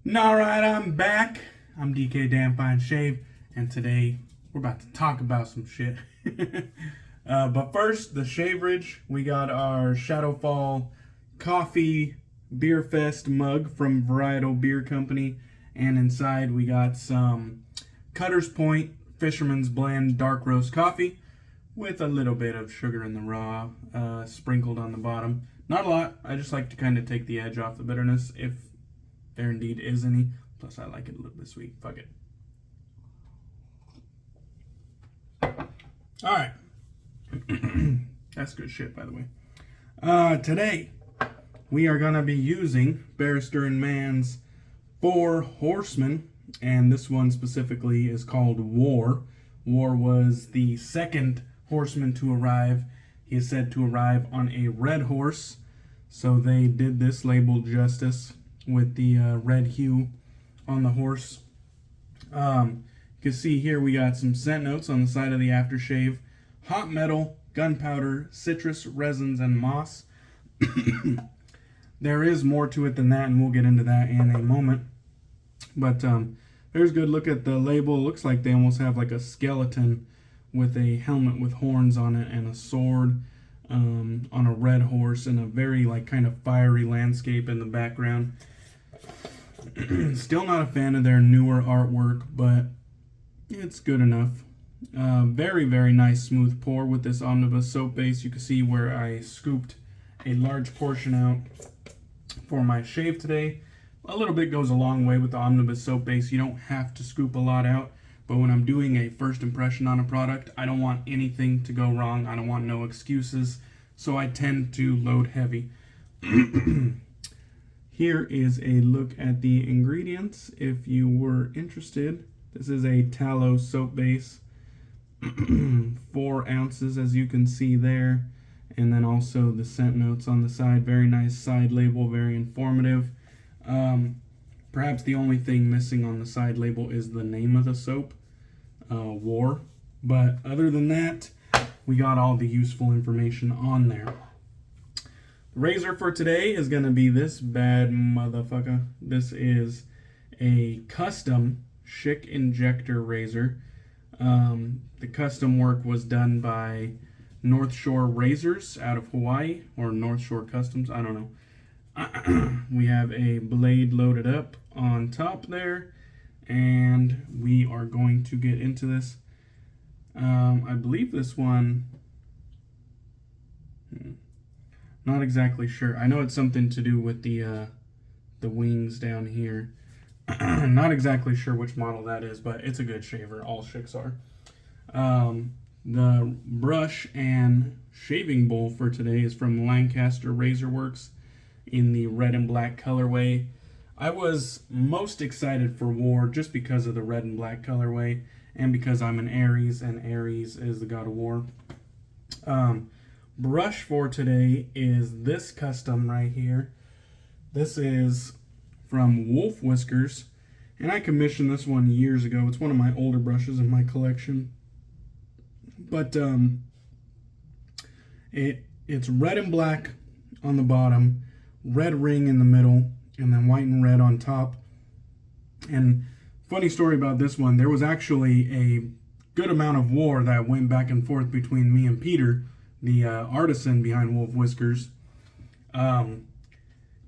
Alright, I'm back. I'm DK Damn Fine Shave, and today we're about to talk about some shit. But first, the shaverage. We got our Shadowfall Coffee Beer Fest mug from Varietal Beer Company, and inside we got some Cutter's Point Fisherman's Blend Dark Roast Coffee with a little bit of sugar in the raw sprinkled on the bottom. Not a lot. I just like to kind of take the edge off the bitterness if there indeed is any. Plus, I like it a little bit sweet. Fuck it. Alright. That's good shit, by the way. Today, we are going to be using Barrister Mann's Four Horsemen. And this one specifically is called War. War was the second horseman to arrive. He is said to arrive on a red horse. So they did this label justice with the red hue on the horse. You can see here we got some scent notes on the side of the aftershave. Hot metal, gunpowder, citrus, resins, and moss. There is more to it than that, and we'll get into that in a moment. But there's a good look at the label. It looks like they almost have like a skeleton with a helmet with horns on it and a sword on a red horse and a very like kind of fiery landscape in the background. Still not a fan of their newer artwork, but it's good enough. Very, very nice smooth pour with this omnibus soap base. You can see where I scooped a large portion out for my shave today. A little bit goes a long way with the omnibus soap base. You don't have to scoop a lot out, but when I'm doing a first impression on a product, I don't want anything to go wrong. I don't want no excuses, so I tend to load heavy. Here is a look at the ingredients if you were interested. This is a tallow soap base, 4 ounces as you can see there, and then also the scent notes on the side. Very nice side label, very informative. Perhaps the only thing missing on the side label is the name of the soap, War. But other than that, we got all the useful information on there. The razor for today is going to be this bad motherfucker. This is a custom Schick Injector razor. The custom work was done by North Shore Razors out of Hawaii, or North Shore Customs, I don't know. We have a blade loaded up on top there, and we are going to get into this. I believe this one, not exactly sure. I know it's something to do with the wings down here. Not exactly sure which model that is, but it's a good shaver. All Schicks are. The brush and shaving bowl for today is from Lancaster Razor Works in the red and black colorway. I was most excited for War just because of the red and black colorway and because I'm an Aries and Aries is the god of war. Brush for today is this custom right here. This is from Whiskers, and I commissioned this one years ago. It's one of my older brushes in my collection. But it's red and black on the bottom, red ring in the middle, and then white and red on top. And funny story about this one, there was actually a good amount of war that went back and forth between me and Peter, the artisan behind Wolf Whiskers.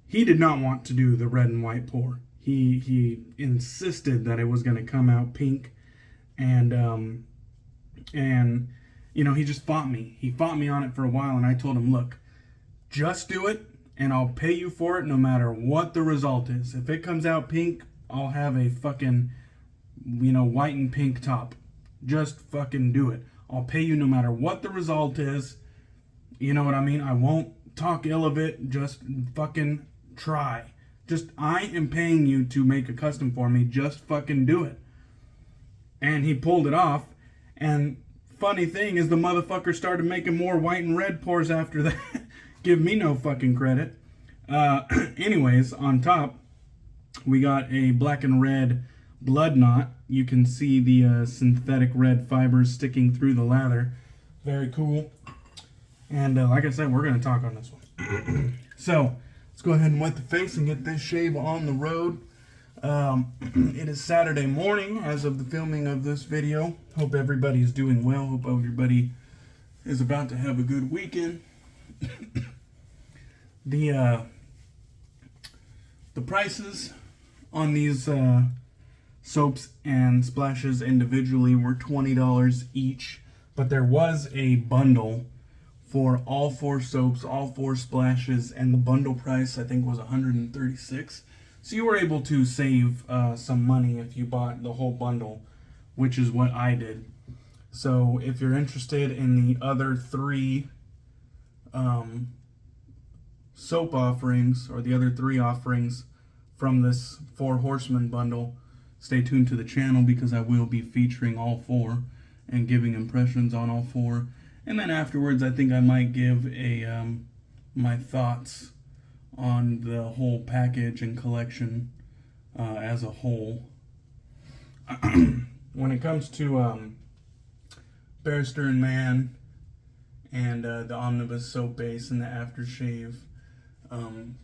He did not want to do the red and white pour. He insisted that it was going to come out pink, and you know, he just fought me. He fought me on it for a while, and I told him, look, just do it, and I'll pay you for it no matter what the result is. If it comes out pink, I'll have a fucking, you know, white and pink top. Just fucking do it. I'll pay you no matter what the result is. You know what I mean? I won't talk ill of it. Just fucking try. Just, I am paying you to make a custom for me. Just fucking do it. And he pulled it off. And funny thing is the motherfucker started making more white and red pours after that. Give me no fucking credit. Anyways, on top, we got a black and red blood knot. You can see the synthetic red fibers sticking through the lather. Very cool. And like I said, we're going to talk on this one. So, let's go ahead and wet the face and get this shave on the road. It is Saturday morning as of the filming of this video. Hope everybody is doing well. Hope everybody is about to have a good weekend. The prices on these soaps and splashes individually were $20 each, but there was a bundle for all 4 soaps, all 4 splashes, and the bundle price I think was $136. So you were able to save some money if you bought the whole bundle, which is what I did. So if you're interested in the other 3 soap offerings, or the other 3 offerings from this Four Horsemen bundle, stay tuned to the channel because I will be featuring all 4 and giving impressions on all 4. And then afterwards, I think I might give a my thoughts on the whole package and collection as a whole. When it comes to Barrister Mann and the Omnibus soap base and the Aftershave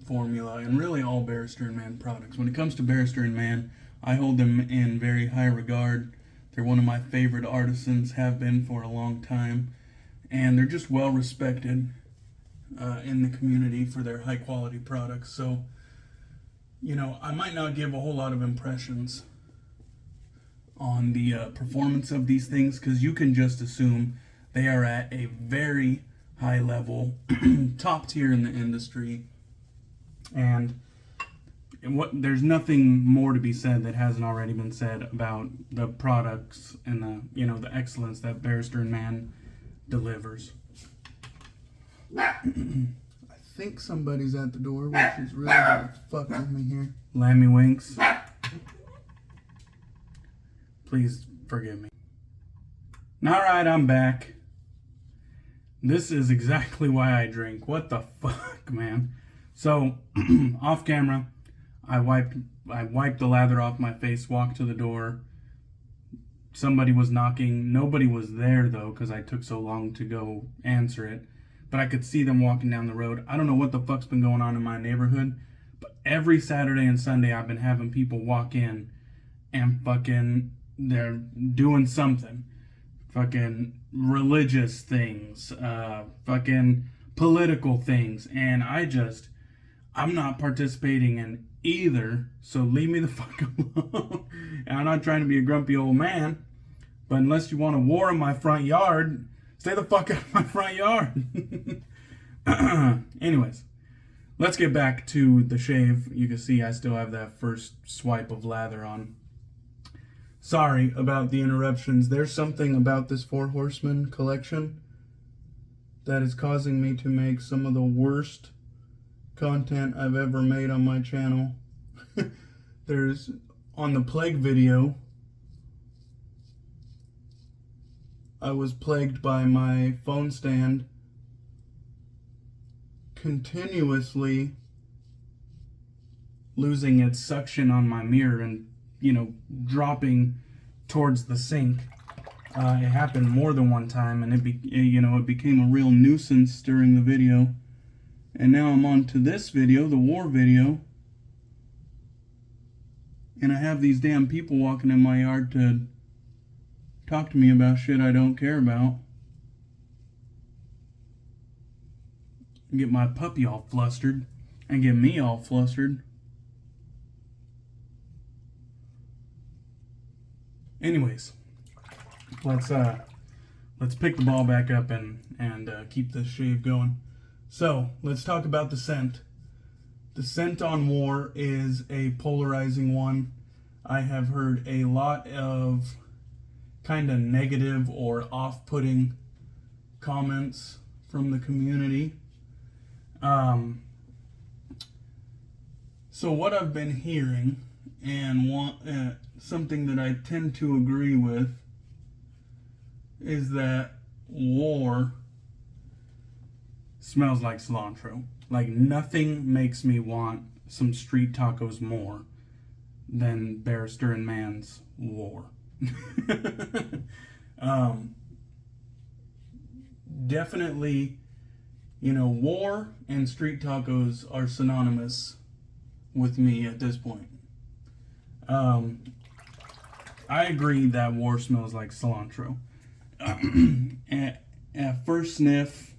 formula, and really all Barrister Mann products. When it comes to Barrister Mann, I hold them in very high regard. They're one of my favorite artisans, have been for a long time, and they're just well respected in the community for their high quality products. So, you know, I might not give a whole lot of impressions on the performance of these things, because you can just assume they are at a very high level, top tier in the industry, and there's nothing more to be said that hasn't already been said about the products and the excellence that Barrister Mann delivers. I think somebody's at the door, which is really gonna fuck with me here. Lammy winks. Please forgive me. Alright, I'm back. This is exactly why I drink. What the fuck, man? So, off camera, I wiped the lather off my face, walked to the door. Somebody was knocking. Nobody was there, though, because I took so long to go answer it. But I could see them walking down the road. I don't know what the fuck's been going on in my neighborhood, but every Saturday and Sunday I've been having people walk in and fucking, they're doing something. Fucking religious things, fucking political things, and I'm not participating in either, so leave me the fuck alone. And I'm not trying to be a grumpy old man, but unless you want a war in my front yard, stay the fuck out of my front yard. Anyways, let's get back to the shave. You can see I still have that first swipe of lather on. Sorry about the interruptions. There's something about this Four Horsemen collection that is causing me to make some of the worst content I've ever made on my channel. There's, on the plague video, I was plagued by my phone stand continuously losing its suction on my mirror and, dropping towards the sink. It happened more than one time, and it became a real nuisance during the video. And now I'm on to this video, the war video, and I have these damn people walking in my yard to talk to me about shit I don't care about. Get my puppy all flustered, and get me all flustered. Anyways, let's pick the ball back up and keep this shave going. So let's talk about the scent. The scent on War is a polarizing one. I have heard a lot of kind of negative or off-putting comments from the community. So what I've been hearing, and something that I tend to agree with, is that War smells like cilantro. Like, nothing makes me want some street tacos more than Barrister and Mann's War. Definitely, War and street tacos are synonymous with me at this point. I agree that war smells like cilantro. At first sniff,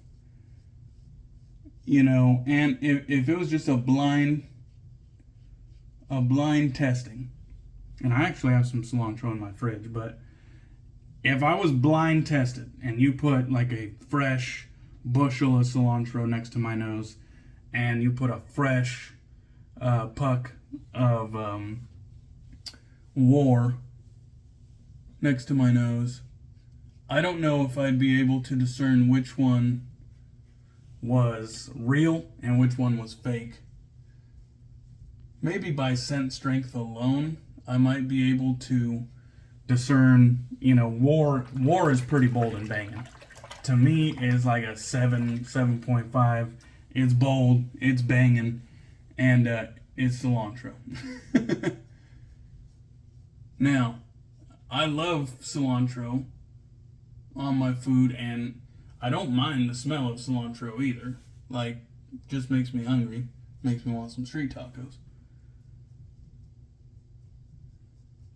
and if it was just a blind testing, and I actually have some cilantro in my fridge, but if I was blind tested and you put like a fresh bushel of cilantro next to my nose and you put a fresh puck of war next to my nose, I don't know if I'd be able to discern which one was real and which one was fake. Maybe by scent strength alone, I might be able to discern, war is pretty bold and banging. To me, it's like a 7.5. It's bold, it's banging, and it's cilantro. Now, I love cilantro on my food, and I don't mind the smell of cilantro either. Like, just makes me hungry, makes me want some street tacos.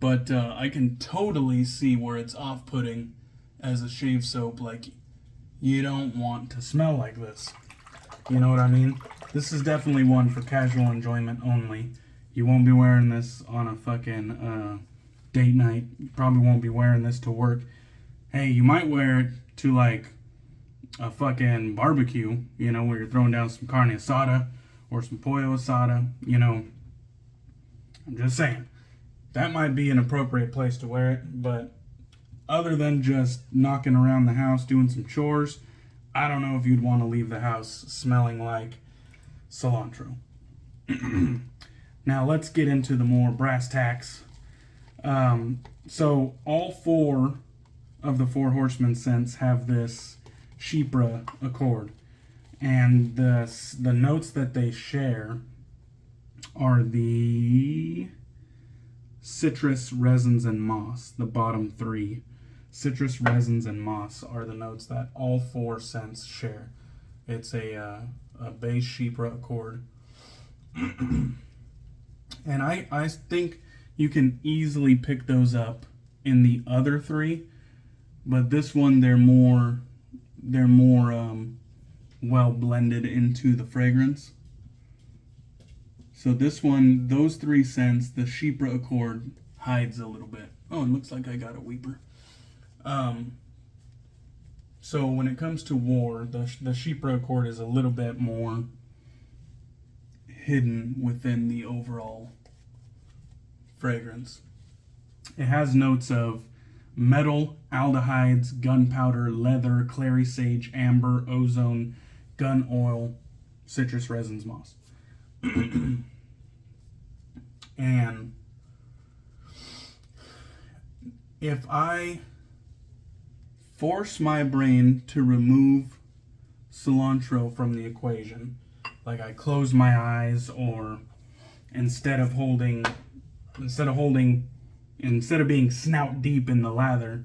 But I can totally see where it's off-putting as a shave soap. Like, you don't want to smell like this. You know what I mean? This is definitely one for casual enjoyment only. You won't be wearing this on a fucking date night. You probably won't be wearing this to work. Hey, you might wear it to like a fucking barbecue, where you're throwing down some carne asada or some pollo asada, I'm just saying. That might be an appropriate place to wear it, but other than just knocking around the house, doing some chores, I don't know if you'd want to leave the house smelling like cilantro. Now let's get into the more brass tacks. So all 4 of the Four Horsemen scents have this Chypre accord, and the notes that they share are the citrus, resins, and moss. The bottom 3, citrus, resins, and moss, are the notes that all 4 scents share. It's a base Chypre accord. And I think you can easily pick those up in the other 3, but this one they're more well blended into the fragrance. So this one, those 3 scents, the Chypre accord hides a little bit. Oh, it looks like I got a weeper. So when it comes to war, the Chypre accord is a little bit more hidden within the overall fragrance. It has notes of metal, aldehydes, gunpowder, leather, clary sage, amber, ozone, gun oil, citrus, resins, moss. And if I force my brain to remove cilantro from the equation, like I close my eyes, or instead of being snout deep in the lather,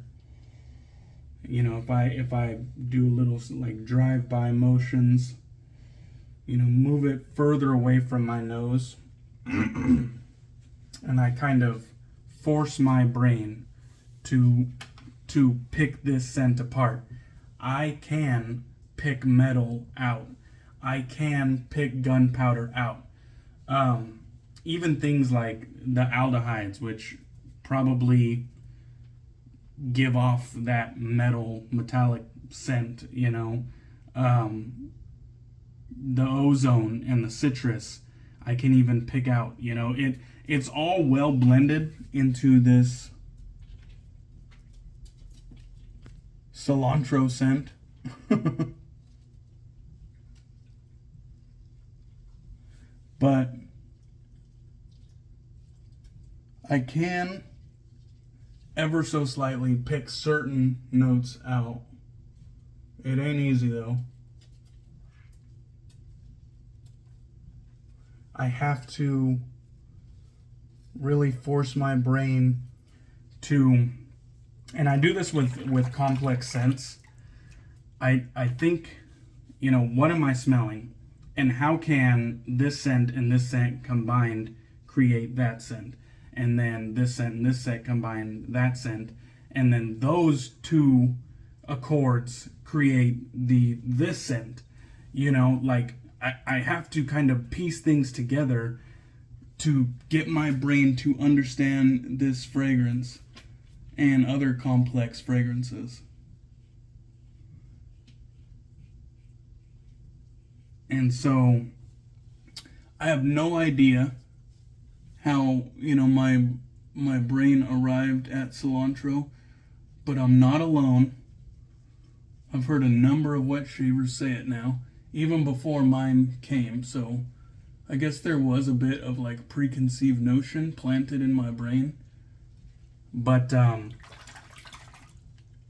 if I do a little like drive-by motions, move it further away from my nose, and I kind of force my brain to pick this scent apart, I can pick metal out. I can pick gunpowder out. Even things like the aldehydes, which probably give off that metallic scent, the ozone and the citrus, I can even pick out. It's all well blended into this cilantro scent. But I can ever so slightly pick certain notes out. It ain't easy though. I have to really force my brain to, and I do this with complex scents. I think, what am I smelling? And how can this scent and this scent combined create that scent? and then this scent and this scent combine that scent, and then those two accords create this scent. You know, like I have to kind of piece things together to get my brain to understand this fragrance and other complex fragrances. And so I have no idea how, you know, my brain arrived at cilantro, but I'm not alone. I've heard a number of wet shavers say it now, even before mine came, so I guess there was a bit of like preconceived notion planted in my brain. But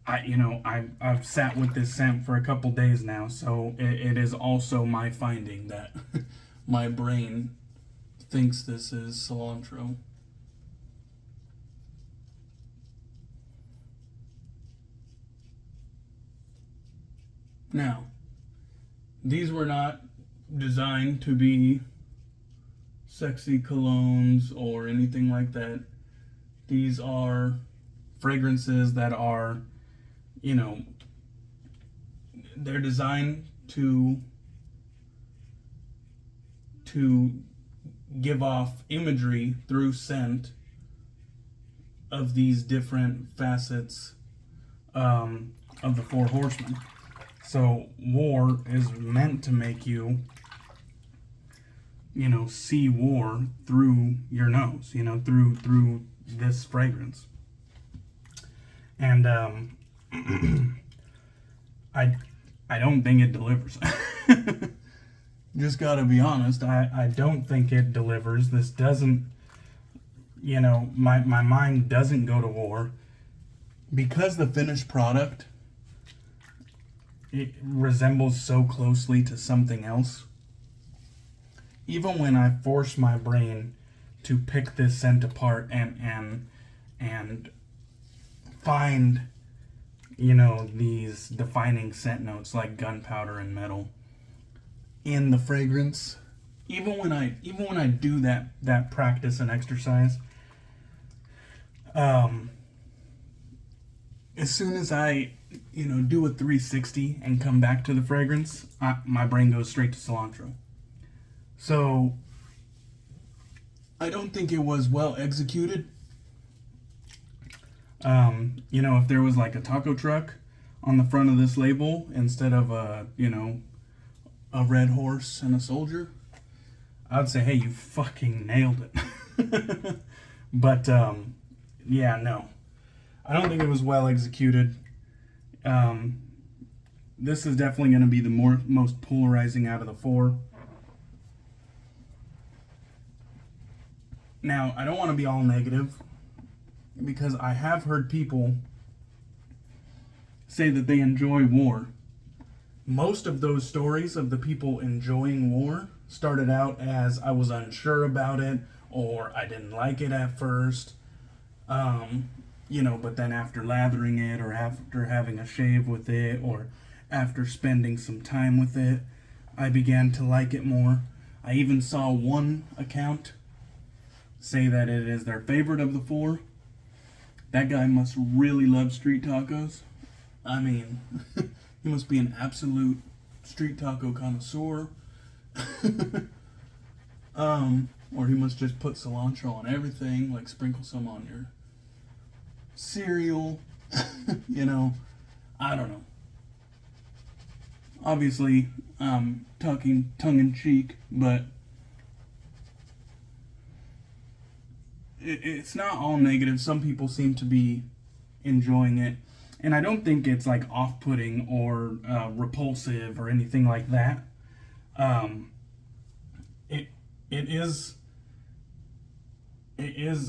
I've sat with this scent for a couple days now, so it is also my finding that my brain thinks this is cilantro. Now, these were not designed to be sexy colognes or anything like that. These are fragrances that are, you know, they're designed to give off imagery through scent of these different facets of the Four Horsemen. So war is meant to make you, you know, see war through your nose, you know, through this fragrance. And I don't think it delivers. Just gotta be honest, I don't think it delivers. This doesn't, you know, my mind doesn't go to war. Because the finished product, it resembles so closely to something else. Even when I force my brain to pick this scent apart and find, you know, these defining scent notes like gunpowder and metal in the fragrance, even when I do that practice and exercise, as soon as I, you know, do a 360 and come back to the fragrance, my brain goes straight to cilantro. So I don't think it was well executed. You know, if there was like a taco truck on the front of this label instead of a, you know, a red horse and a soldier, I'd say, hey, you fucking nailed it. But yeah, no, I don't think it was well executed. This is definitely going to be the most polarizing out of the four. Now, I don't want to be all negative, because I have heard people say that they enjoy war. Most of those stories of the people enjoying war started out as I was unsure about it, or I didn't like it at first, you know, but then after lathering it, or after having a shave with it, or after spending some time with it, I began to like it more. I even saw one account say that it is their favorite of the four. That guy must really love street tacos. I mean, he must be an absolute street taco connoisseur. Or he must just put cilantro on everything, like sprinkle some on your cereal. You know, I don't know. Obviously, talking tongue-in-cheek, but it's not all negative. Some people seem to be enjoying it, and I don't think it's like off-putting or repulsive or anything like that. It is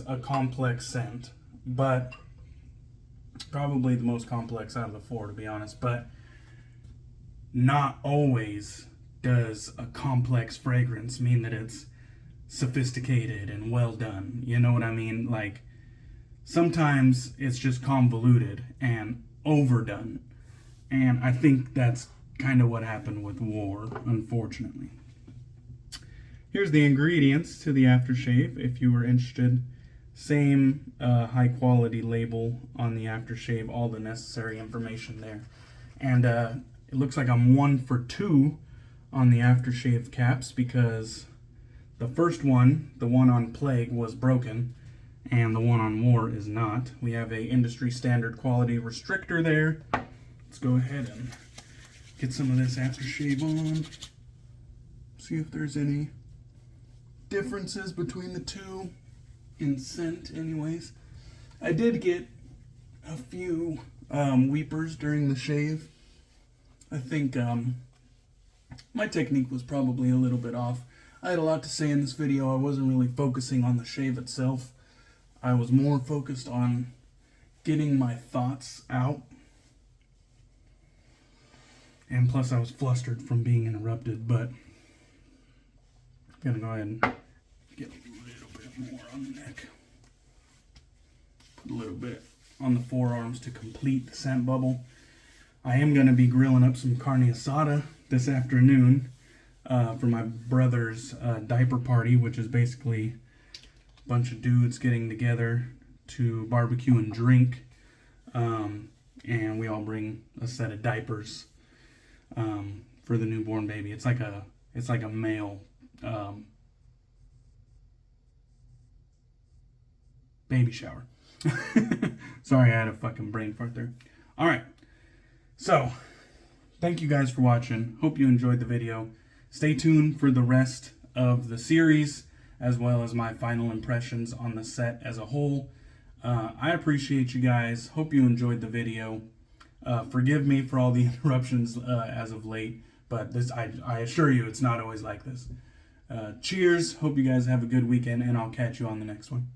a complex scent, but probably the most complex out of the four, to be honest. But not always does a complex fragrance mean that it's sophisticated and well done. You know what I mean? Like, sometimes it's just convoluted and overdone. And I think that's kind of what happened with War, unfortunately. Here's the ingredients to the aftershave if you were interested. Same high quality label on the aftershave, all the necessary information there. And it looks like I'm 1 for 2 on the aftershave caps, because the first one, the one on Plague, was broken, and the one on War is not. We have a industry standard quality restrictor there. Let's go ahead and get some of this aftershave on. See if there's any differences between the two. In scent, anyways. I did get a few weepers during the shave. I think my technique was probably a little bit off. I had a lot to say in this video. I wasn't really focusing on the shave itself. I was more focused on getting my thoughts out. And plus I was flustered from being interrupted, but I'm gonna go ahead and get more on the neck. Put a little bit on the forearms to complete the scent bubble. I am going to be grilling up some carne asada this afternoon for my brother's diaper party, which is basically a bunch of dudes getting together to barbecue and drink, and we all bring a set of diapers for the newborn baby. It's like a male baby shower. Sorry, I had a fucking brain fart there. Alright, so thank you guys for watching. Hope you enjoyed the video. Stay tuned for the rest of the series, as well as my final impressions on the set as a whole. I appreciate you guys. Hope you enjoyed the video. Forgive me for all the interruptions as of late, but I assure you it's not always like this. Cheers. Hope you guys have a good weekend, and I'll catch you on the next one.